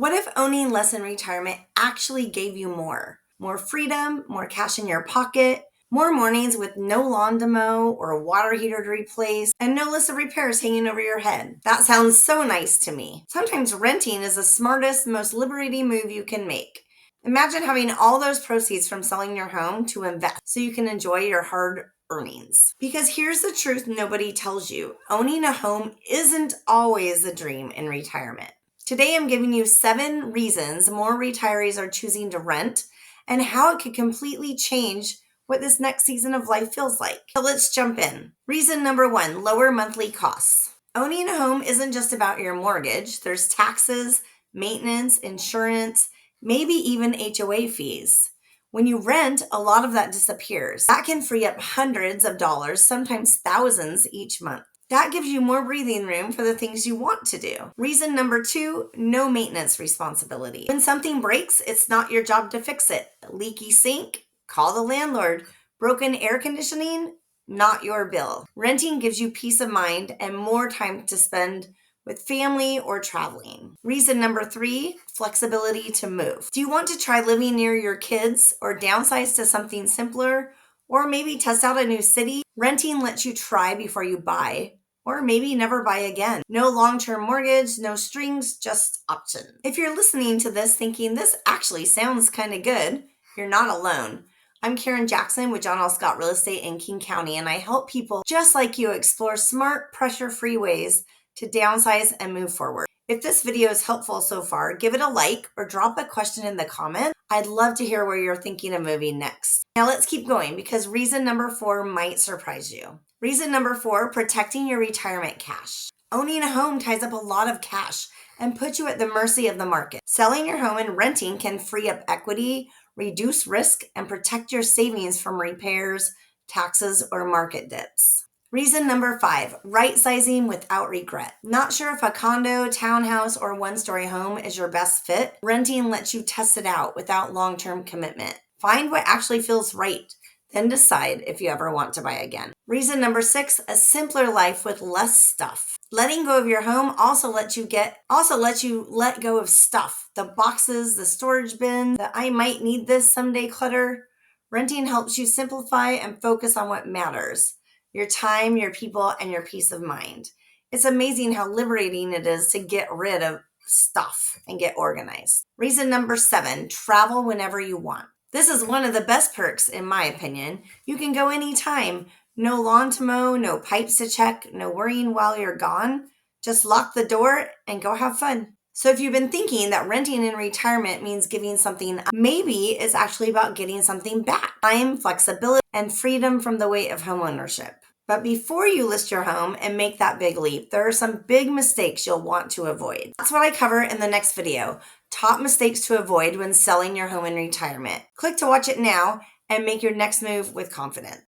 What if owning less in retirement actually gave you more? More freedom, more cash in your pocket, more mornings with no lawn to mow or a water heater to replace, and no list of repairs hanging over your head. That sounds so nice to me. Sometimes renting is the smartest, most liberating move you can make. Imagine having all those proceeds from selling your home to invest so you can enjoy your hard earnings. Because here's the truth nobody tells you. Owning a home isn't always the dream in retirement. Today, I'm giving you 7 reasons more retirees are choosing to rent and how it could completely change what this next season of life feels like. So let's jump in. Reason number 1, lower monthly costs. Owning a home isn't just about your mortgage. There's taxes, maintenance, insurance, maybe even HOA fees. When you rent, a lot of that disappears. That can free up hundreds of dollars, sometimes thousands each month. That gives you more breathing room for the things you want to do. Reason number 2, no maintenance responsibility. When something breaks, it's not your job to fix it. Leaky sink, call the landlord. Broken air conditioning, not your bill. Renting gives you peace of mind and more time to spend with family or traveling. Reason number 3, flexibility to move. Do you want to try living near your kids or downsize to something simpler? Or maybe test out a new city? Renting lets you try before you buy. Or maybe never buy again. No long-term mortgage, no strings, just options. If you're listening to this thinking this actually sounds kind of good, you're not alone. I'm Karen Jackson with John L. Scott Real Estate in King County, and I help people just like you explore smart, pressure-free ways to downsize and move forward. If this video is helpful so far, give it a like or drop a question in the comments. I'd love to hear where you're thinking of moving next. Now let's keep going because reason number 4 might surprise you. Reason number 4, protecting your retirement cash. Owning a home ties up a lot of cash and puts you at the mercy of the market. Selling your home and renting can free up equity, reduce risk, and protect your savings from repairs, taxes, or market dips. Reason number 5, right-sizing without regret. Not sure if a condo, townhouse, or one-story home is your best fit? Renting lets you test it out without long-term commitment. Find what actually feels right, then decide if you ever want to buy again. Reason number 6, a simpler life with less stuff. Letting go of your home also lets you let go of stuff. The boxes, the storage bin, the I might need this someday clutter. Renting helps you simplify and focus on what matters. Your time, your people, and your peace of mind. It's amazing how liberating it is to get rid of stuff and get organized. Reason number 7, travel whenever you want. This is one of the best perks, in my opinion. You can go anytime. No lawn to mow, no pipes to check, no worrying while you're gone. Just lock the door and go have fun. So if you've been thinking that renting in retirement means giving something up, maybe it's actually about getting something back. Time, flexibility, and freedom from the weight of homeownership. But before you list your home and make that big leap, there are some big mistakes you'll want to avoid. That's what I cover in the next video. Top mistakes to avoid when selling your home in retirement. Click to watch it now and make your next move with confidence.